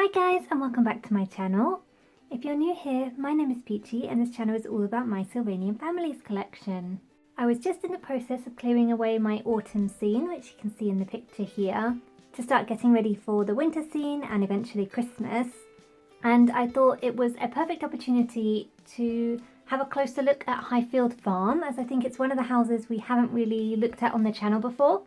Hi guys, and welcome back to my channel. If you're new here, my name is Peachy and this channel is all about my Sylvanian Families collection. I was just in the process of clearing away my autumn scene, which you can see in the picture here, to start getting ready for the winter scene and eventually Christmas. And I thought it was a perfect opportunity to have a closer look at Highfield Farm, as I think it's one of the houses we haven't really looked at on the channel before,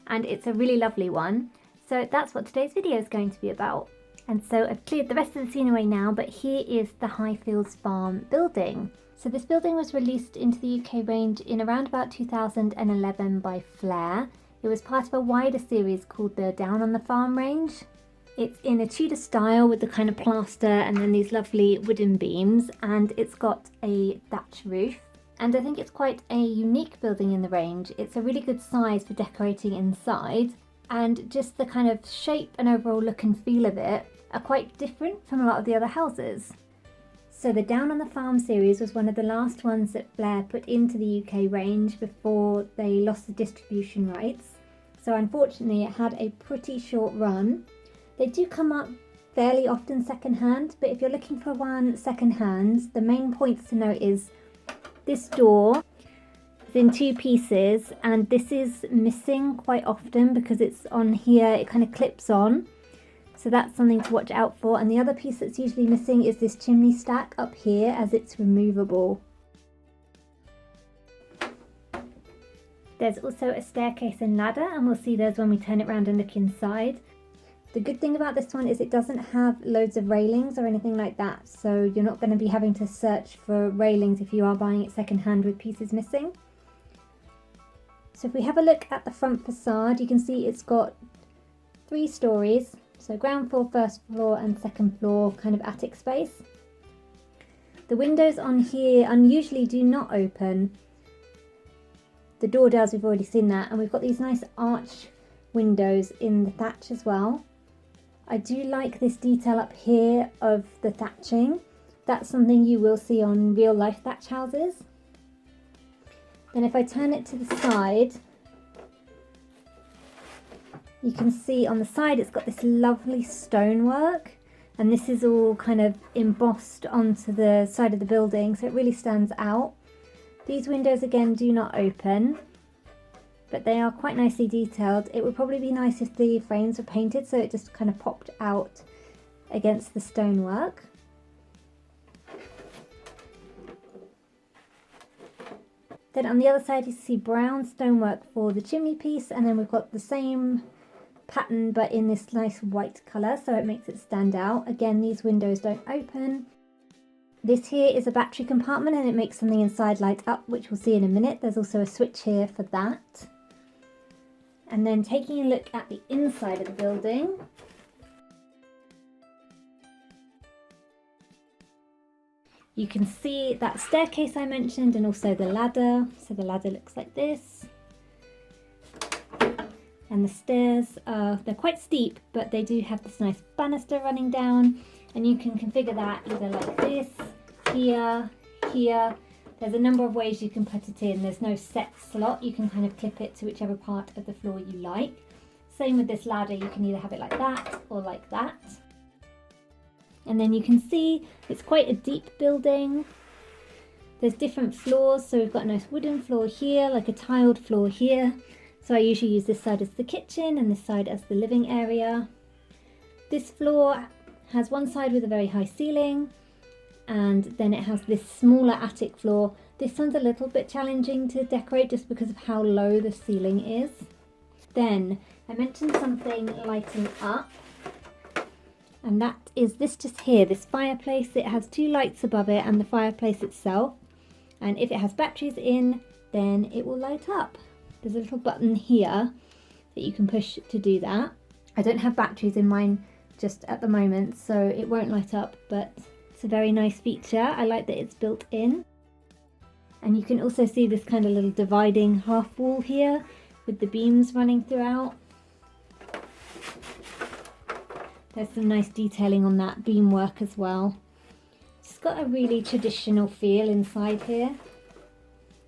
and it's a really lovely one. So that's what today's video is going to be about. And so I've cleared the rest of the scene away now, but here is the Highfields Farm building. So this building was released into the UK range in around about 2011 by Flair. It was part of a wider series called the Down on the Farm range. It's in a Tudor style with the kind of plaster and then these lovely wooden beams, and it's got a thatch roof. And I think it's quite a unique building in the range. It's a really good size for decorating inside, and just the kind of shape and overall look and feel of it are quite different from a lot of the other houses. So the Down on the Farm series was one of the last ones that Flair put into the UK range before they lost the distribution rights. So unfortunately it had a pretty short run. They do come up fairly often second-hand, but if you're looking for one second-hand, the main points to note is this door is in two pieces, and this is missing quite often because it's on here, it kind of clips on. So that's something to watch out for. And the other piece that's usually missing is this chimney stack up here, as it's removable. There's also a staircase and ladder, and we'll see those when we turn it around and look inside. The good thing about this one is it doesn't have loads of railings or anything like that, so you're not going to be having to search for railings if you are buying it second-hand with pieces missing. So if we have a look at the front facade, you can see it's got 3 stories. So ground floor, first floor and second floor kind of attic space. The windows on here unusually do not open. The door does, we've already seen that, and we've got these nice arch windows in the thatch as well. I do like this detail up here of the thatching. That's something you will see on real life thatch houses. Then if I turn it to the side, you can see on the side it's got this lovely stonework, and this is all kind of embossed onto the side of the building, so it really stands out. These windows again do not open, but they are quite nicely detailed. It would probably be nice if the frames were painted so it just kind of popped out against the stonework. Then on the other side you see brown stonework for the chimney piece, and then we've got the same pattern but in this nice white colour, so it makes it stand out. Again, these windows don't open. This here is a battery compartment, and it makes something inside light up, which we'll see in a minute. There's also a switch here for that. And then taking a look at the inside of the building, you can see that staircase I mentioned and also the ladder. So the ladder looks like this. And the stairs they're quite steep, but they do have this nice banister running down, and you can configure that either like this, here, here. There's a number of ways you can put it in. There's no set slot. You can kind of clip it to whichever part of the floor you like. Same with this ladder, you can either have it like that or like that. And then you can see it's quite a deep building. There's different floors, so we've got a nice wooden floor here, like a tiled floor here. So I usually use this side as the kitchen and this side as the living area. This floor has one side with a very high ceiling, and then it has this smaller attic floor. This one's a little bit challenging to decorate just because of how low the ceiling is. Then I mentioned something lighting up, and that is this just here, this fireplace. It has 2 lights above it and the fireplace itself, and if it has batteries in, then it will light up. There's a little button here that you can push to do that. I don't have batteries in mine just at the moment, so it won't light up, but it's a very nice feature. I like that it's built in. And you can also see this kind of little dividing half wall here with the beams running throughout. There's some nice detailing on that beam work as well. It's got a really traditional feel inside here.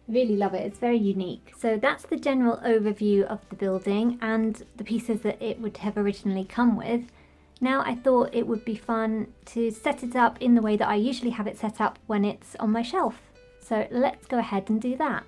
Really love it, it's very unique. So that's the general overview of the building and the pieces that it would have originally come with. Now I thought it would be fun to set it up in the way that I usually have it set up when it's on my shelf. So let's go ahead and do that.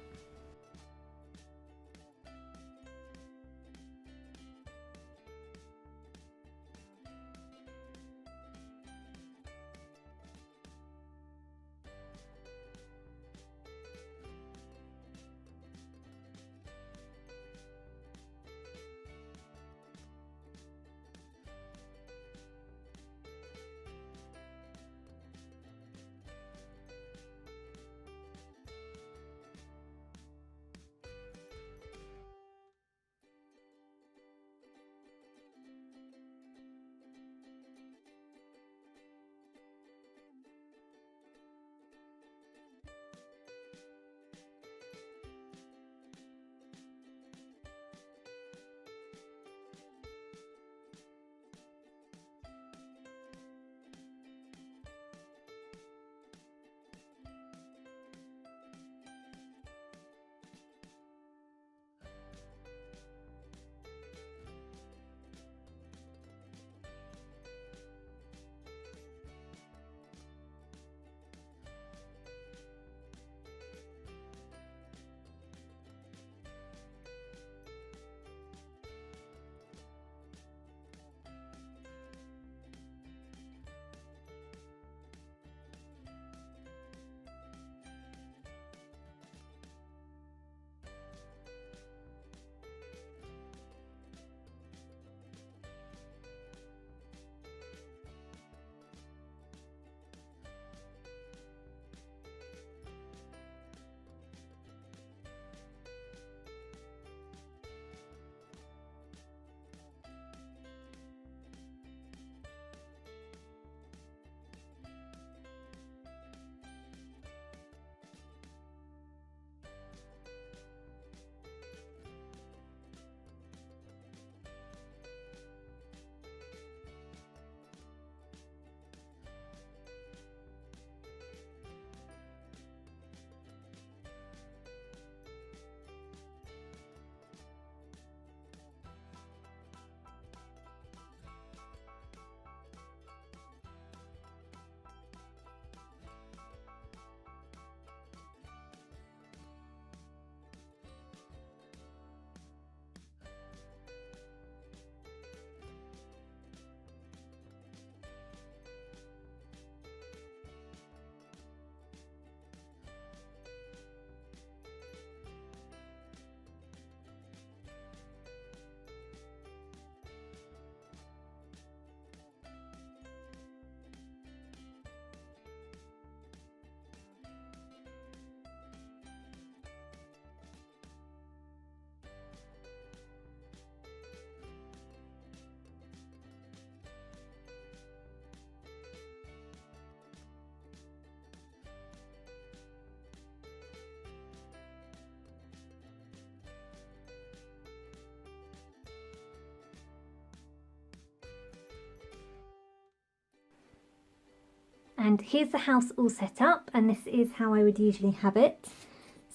And here's the house all set up, and this is how I would usually have it.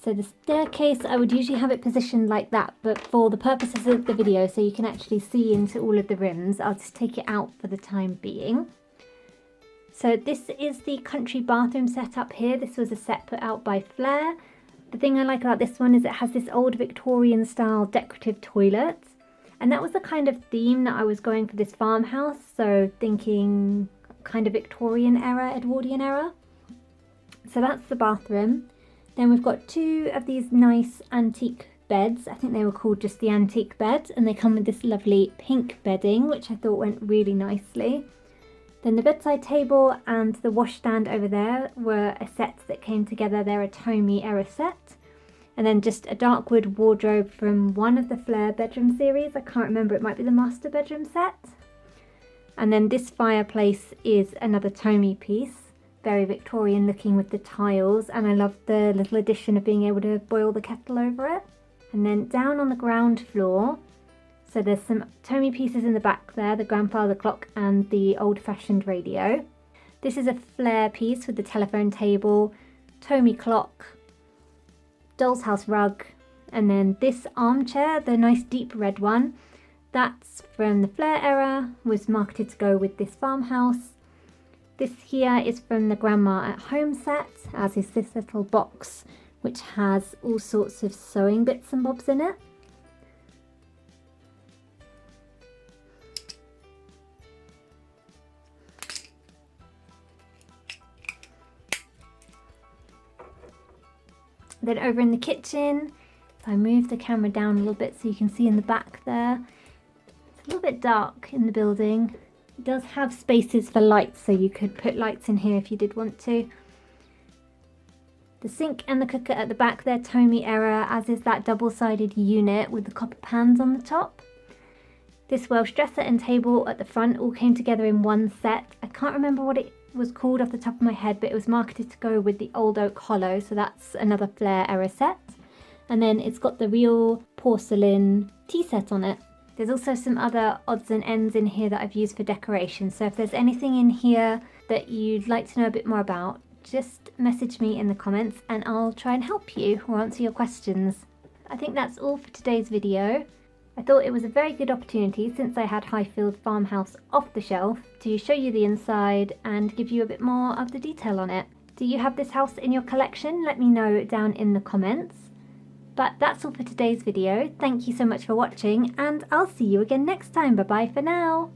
So the staircase, I would usually have it positioned like that, but for the purposes of the video, so you can actually see into all of the rooms, I'll just take it out for the time being. So this is the country bathroom set up here. This was a set put out by Flair. The thing I like about this one is it has this old Victorian style decorative toilet. And that was the kind of theme that I was going for this farmhouse. So thinking kind of Victorian era, Edwardian era. So that's the bathroom. Then we've got two of these nice antique beds. I think they were called just the antique bed, and they come with this lovely pink bedding, which I thought went really nicely. Then the bedside table and the washstand over there were a set that came together. They're a Tomy era set. And then just a dark wood wardrobe from one of the Flair bedroom series. I can't remember, it might be the master bedroom set. And then this fireplace is another Tomy piece. Very Victorian looking with the tiles, and I love the little addition of being able to boil the kettle over it. And then down on the ground floor, so there's some Tomy pieces in the back there, the grandfather clock and the old-fashioned radio. This is a Flair piece with the telephone table, Tomy clock, doll's house rug, and then this armchair, the nice deep red one, That's from the Flair era, was marketed to go with this farmhouse. This here is from the Grandma at Home set, as is this little box which has all sorts of sewing bits and bobs in it. Then over in the kitchen, if I move the camera down a little bit so you can see in the back there, it's a little bit dark in the building. It does have spaces for lights, so you could put lights in here if you did want to. The sink and the cooker at the back, they're Tomy era, as is that double-sided unit with the copper pans on the top. This Welsh dresser and table at the front all came together in one set. I can't remember what it was called off the top of my head, but it was marketed to go with the old oak hollow, so that's another Flair era set. And then it's got the real porcelain tea set on it. There's also some other odds and ends in here that I've used for decoration, so if there's anything in here that you'd like to know a bit more about, just message me in the comments and I'll try and help you or answer your questions. I think that's all for today's video. I thought it was a very good opportunity, since I had Highfield Farmhouse off the shelf, to show you the inside and give you a bit more of the detail on it. Do you have this house in your collection? Let me know down in the comments. But that's all for today's video. Thank you so much for watching, and I'll see you again next time. Bye bye for now.